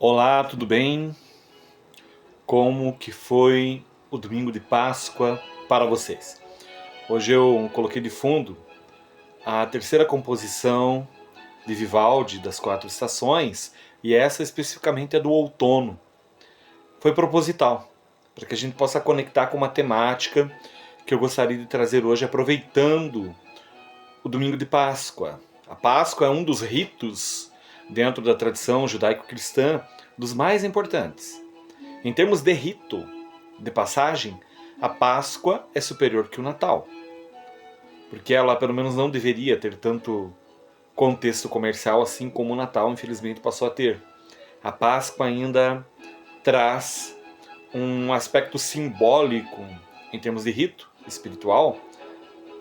Olá, tudo bem? Como que foi o domingo de Páscoa para vocês? Hoje eu coloquei de fundo a terceira composição de Vivaldi das Quatro Estações e essa especificamente é do outono. Foi proposital, para que a gente possa conectar com uma temática que eu gostaria de trazer hoje, aproveitando o domingo de Páscoa. A Páscoa é um dos ritos dentro da tradição judaico-cristã dos mais importantes. Em termos de rito, de passagem, a Páscoa é superior que o Natal, porque ela pelo menos não deveria ter tanto contexto comercial assim como o Natal infelizmente passou a ter. A Páscoa ainda traz um aspecto simbólico em termos de rito espiritual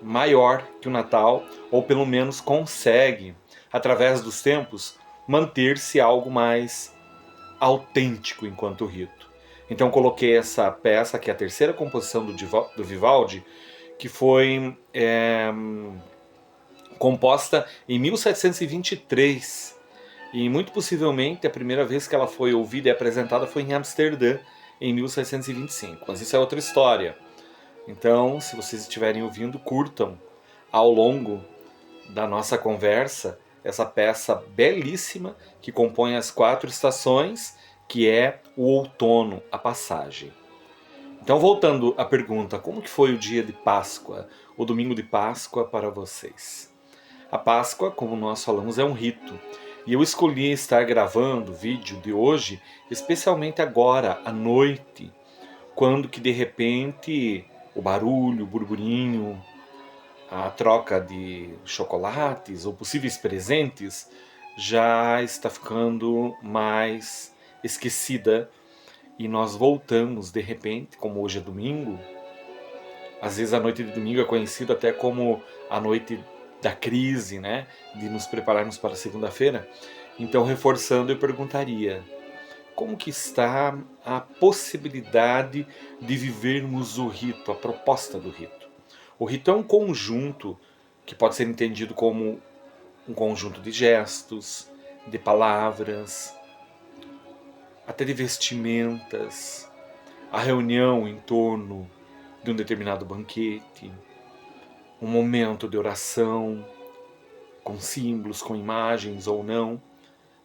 maior que o Natal, ou pelo menos consegue, através dos tempos, manter-se algo mais autêntico enquanto rito. Então coloquei essa peça, que é a terceira composição do Vivaldi, que foi composta em 1723. E muito possivelmente a primeira vez que ela foi ouvida e apresentada foi em Amsterdã, em 1725. Mas isso é outra história. Então, se vocês estiverem ouvindo, curtam ao longo da nossa conversa essa peça belíssima que compõe as quatro estações, que é o outono, a passagem. Então, voltando à pergunta, como que foi o dia de Páscoa, o domingo de Páscoa para vocês? A Páscoa, como nós falamos, é um rito. E eu escolhi estar gravando o vídeo de hoje, especialmente agora, à noite, quando que de repente o barulho, o burburinho, a troca de chocolates ou possíveis presentes já está ficando mais esquecida e nós voltamos de repente, como hoje é domingo, às vezes a noite de domingo é conhecida até como a noite da crise, né? De nos prepararmos para a segunda-feira. Então, reforçando, eu perguntaria: como que está a possibilidade de vivermos o rito, a proposta do rito? O rito é um conjunto que pode ser entendido como um conjunto de gestos, de palavras, até de vestimentas, a reunião em torno de um determinado banquete, um momento de oração, com símbolos, com imagens ou não,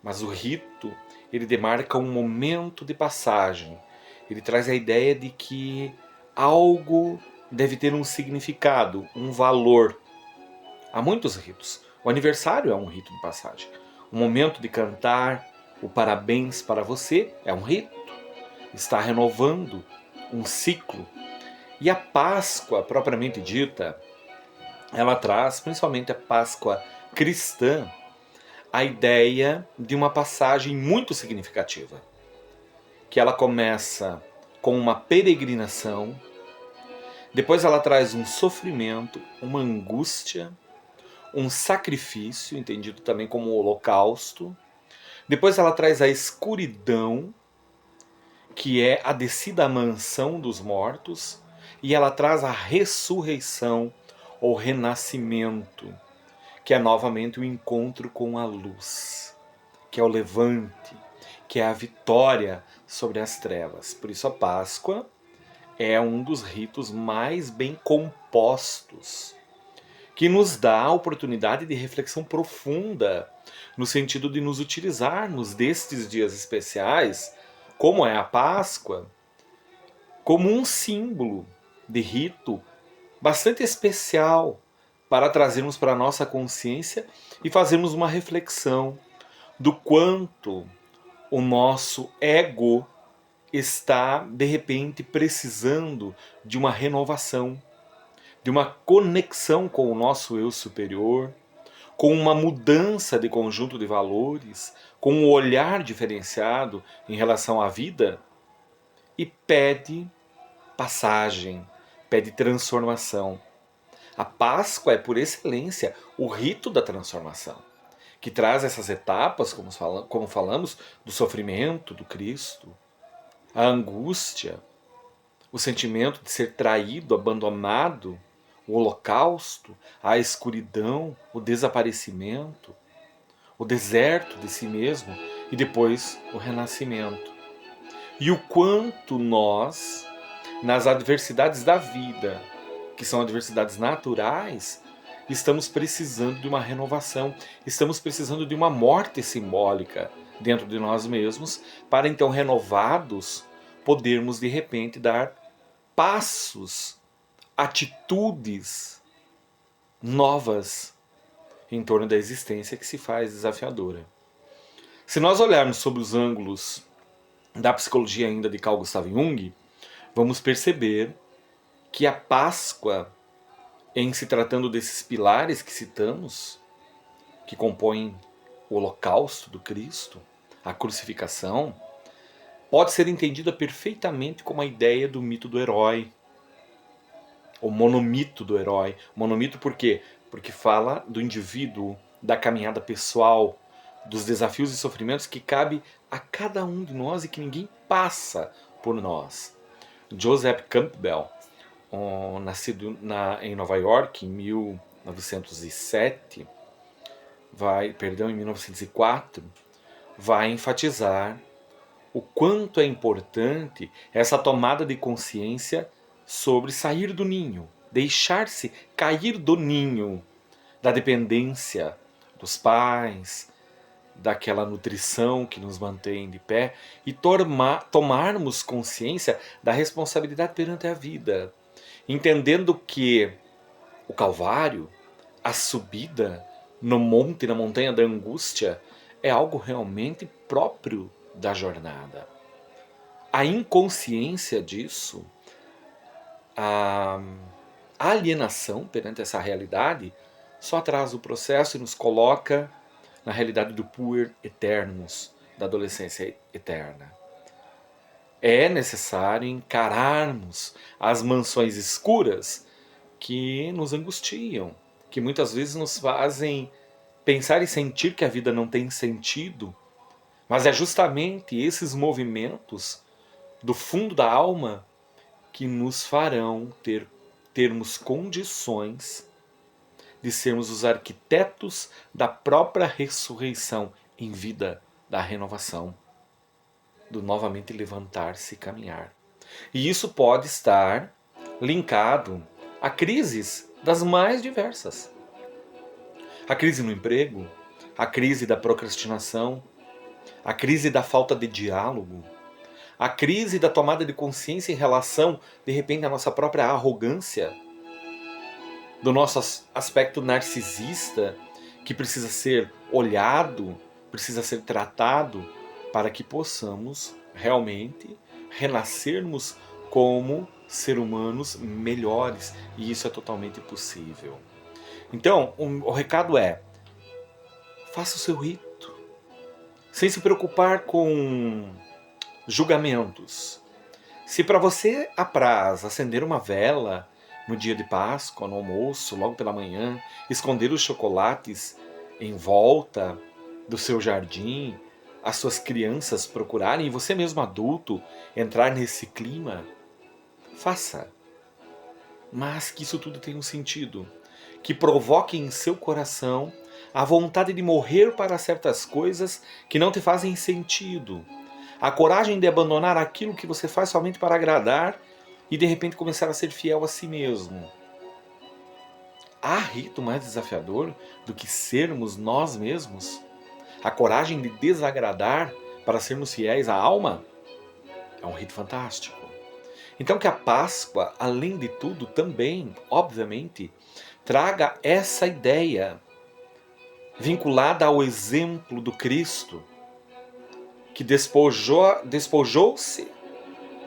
mas o rito, ele demarca um momento de passagem. Ele traz a ideia de que algo deve ter um significado, um valor. Há muitos ritos. O aniversário é um rito de passagem. O momento de cantar o parabéns para você é um rito. Está renovando um ciclo. E a Páscoa, propriamente dita, ela traz, principalmente a Páscoa cristã, a ideia de uma passagem muito significativa, que ela começa com uma peregrinação, depois ela traz um sofrimento, uma angústia, um sacrifício, entendido também como holocausto, depois ela traz a escuridão, que é a descida à mansão dos mortos, e ela traz a ressurreição ou renascimento, que é novamente o encontro com a luz, que é o levante, que é a vitória sobre as trevas. Por isso a Páscoa é um dos ritos mais bem compostos, que nos dá a oportunidade de reflexão profunda, no sentido de nos utilizarmos destes dias especiais, como é a Páscoa, como um símbolo de rito bastante especial para trazermos para a nossa consciência e fazermos uma reflexão do quanto o nosso ego está, de repente, precisando de uma renovação, de uma conexão com o nosso eu superior, com uma mudança de conjunto de valores, com um olhar diferenciado em relação à vida, e pede passagem, pede transformação. A Páscoa é, por excelência, o rito da transformação, que traz essas etapas, como falamos, do sofrimento do Cristo, a angústia, o sentimento de ser traído, abandonado, o holocausto, a escuridão, o desaparecimento, o deserto de si mesmo. e depois o renascimento. E o quanto nós, nas adversidades da vida, que são adversidades naturais, estamos precisando de uma renovação, estamos precisando de uma morte simbólica dentro de nós mesmos, para então, renovados, podermos de repente dar passos, atitudes novas em torno da existência que se faz desafiadora. Se nós olharmos sobre os ângulos da psicologia ainda de Carl Gustav Jung, vamos perceber que a Páscoa, em se tratando desses pilares que citamos, que compõem o holocausto do Cristo, a crucificação, pode ser entendida perfeitamente como a ideia do mito do herói, o monomito do herói. Monomito por quê? Porque fala do indivíduo, da caminhada pessoal, dos desafios e sofrimentos que cabe a cada um de nós e que ninguém passa por nós. Joseph Campbell, nascido em Nova York em 1907, em 1904, vai enfatizar o quanto é importante essa tomada de consciência sobre sair do ninho, deixar-se cair do ninho, da dependência dos pais, daquela nutrição que nos mantém de pé, e tomarmos consciência da responsabilidade perante a vida, entendendo que o Calvário, a subida no monte, na montanha da angústia, é algo realmente próprio da jornada. A inconsciência disso, a alienação perante essa realidade, só atrasa o processo e nos coloca na realidade do puer eternus, da adolescência eterna. É necessário encararmos as mansões escuras que nos angustiam, que muitas vezes nos fazem pensar e sentir que a vida não tem sentido, mas é justamente esses movimentos do fundo da alma que nos farão termos condições de sermos os arquitetos da própria ressurreição em vida, da renovação, do novamente levantar-se e caminhar. E isso pode estar linkado a crises das mais diversas. A crise no emprego, a crise da procrastinação, a crise da falta de diálogo, a crise da tomada de consciência em relação, de repente, à nossa própria arrogância, do nosso aspecto narcisista, que precisa ser olhado, precisa ser tratado, para que possamos realmente renascermos como seres humanos melhores. E isso é totalmente possível. Então, o recado é: faça o seu rito, sem se preocupar com julgamentos. Se para você apraz acender uma vela no dia de Páscoa, no almoço, logo pela manhã, esconder os chocolates em volta do seu jardim, as suas crianças procurarem, e você mesmo adulto entrar nesse clima, faça. Mas que isso tudo tenha um sentido, que provoque em seu coração a vontade de morrer para certas coisas que não te fazem sentido, a coragem de abandonar aquilo que você faz somente para agradar e de repente começar a ser fiel a si mesmo. Há rito mais desafiador do que sermos nós mesmos? A coragem de desagradar para sermos fiéis à alma? É um rito fantástico. Então que a Páscoa, além de tudo, também, obviamente, traga essa ideia vinculada ao exemplo do Cristo, que despojou-se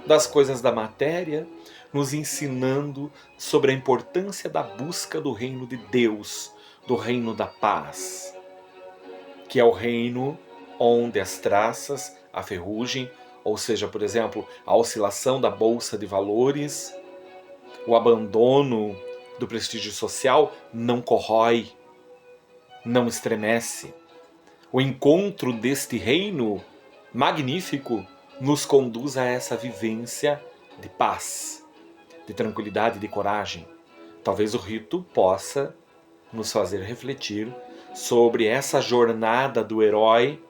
das coisas da matéria, nos ensinando sobre a importância da busca do reino de Deus, do reino da paz, que é o reino onde as traças, a ferrugem, ou seja, por exemplo, a oscilação da bolsa de valores, o abandono do prestígio social não corrói, não estremece. O encontro deste reino magnífico nos conduz a essa vivência de paz, de tranquilidade, de coragem. Talvez o rito possa nos fazer refletir sobre essa jornada do herói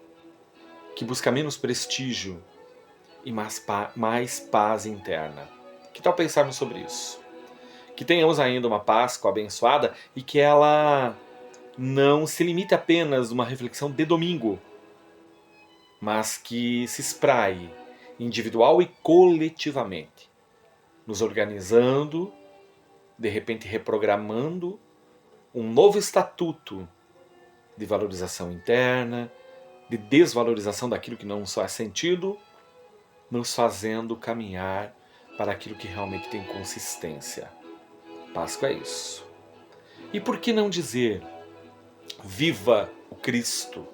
que busca menos prestígio e mais paz interna. Que tal pensarmos sobre isso? Que tenhamos ainda uma Páscoa abençoada e que ela não se limite apenas a uma reflexão de domingo, mas que se espraie individual e coletivamente, nos organizando, de repente reprogramando um novo estatuto de valorização interna, de desvalorização daquilo que não só é sentido, nos fazendo caminhar para aquilo que realmente tem consistência. Páscoa é isso. E por que não dizer: viva o Cristo,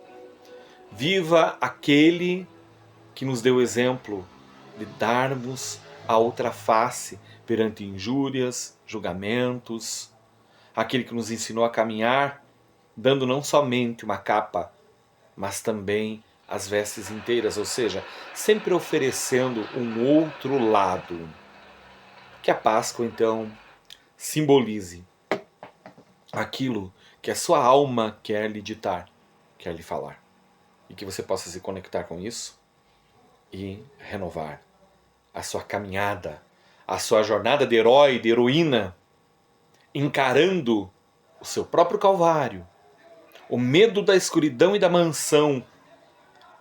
viva aquele que nos deu o exemplo de darmos a outra face perante injúrias, julgamentos, aquele que nos ensinou a caminhar, dando não somente uma capa, mas também as vestes inteiras, ou seja, sempre oferecendo um outro lado. Que a Páscoa, então, simbolize aquilo que a sua alma quer lhe ditar, quer lhe falar. E que você possa se conectar com isso e renovar a sua caminhada, a sua jornada de herói, de heroína, encarando o seu próprio calvário, o medo da escuridão e da mansão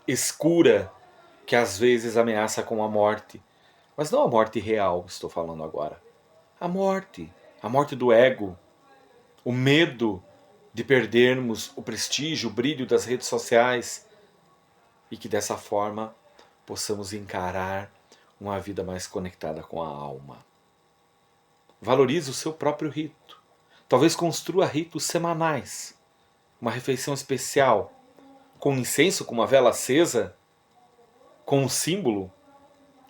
escura que às vezes ameaça com a morte. Mas não a morte real, estou falando agora. A morte do ego, o medo de perdermos o prestígio, o brilho das redes sociais e que dessa forma possamos encarar uma vida mais conectada com a alma. Valorize o seu próprio rito. Talvez construa ritos semanais, uma refeição especial, com incenso, com uma vela acesa, com um símbolo,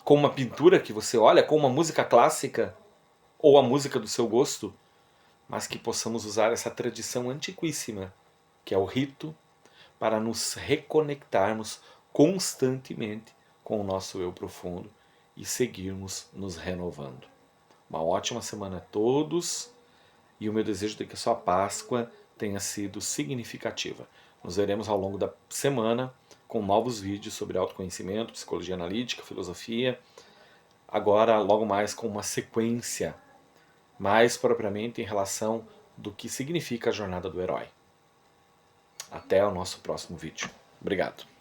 com uma pintura que você olha, com uma música clássica ou a música do seu gosto, mas que possamos usar essa tradição antiquíssima, que é o rito, para nos reconectarmos constantemente com o nosso eu profundo e seguirmos nos renovando. Uma ótima semana a todos e o meu desejo é que a sua Páscoa tenha sido significativa. Nos veremos ao longo da semana com novos vídeos sobre autoconhecimento, psicologia analítica, filosofia. Agora, logo mais com uma sequência mais propriamente em relação do que significa a jornada do herói. Até o nosso próximo vídeo. Obrigado.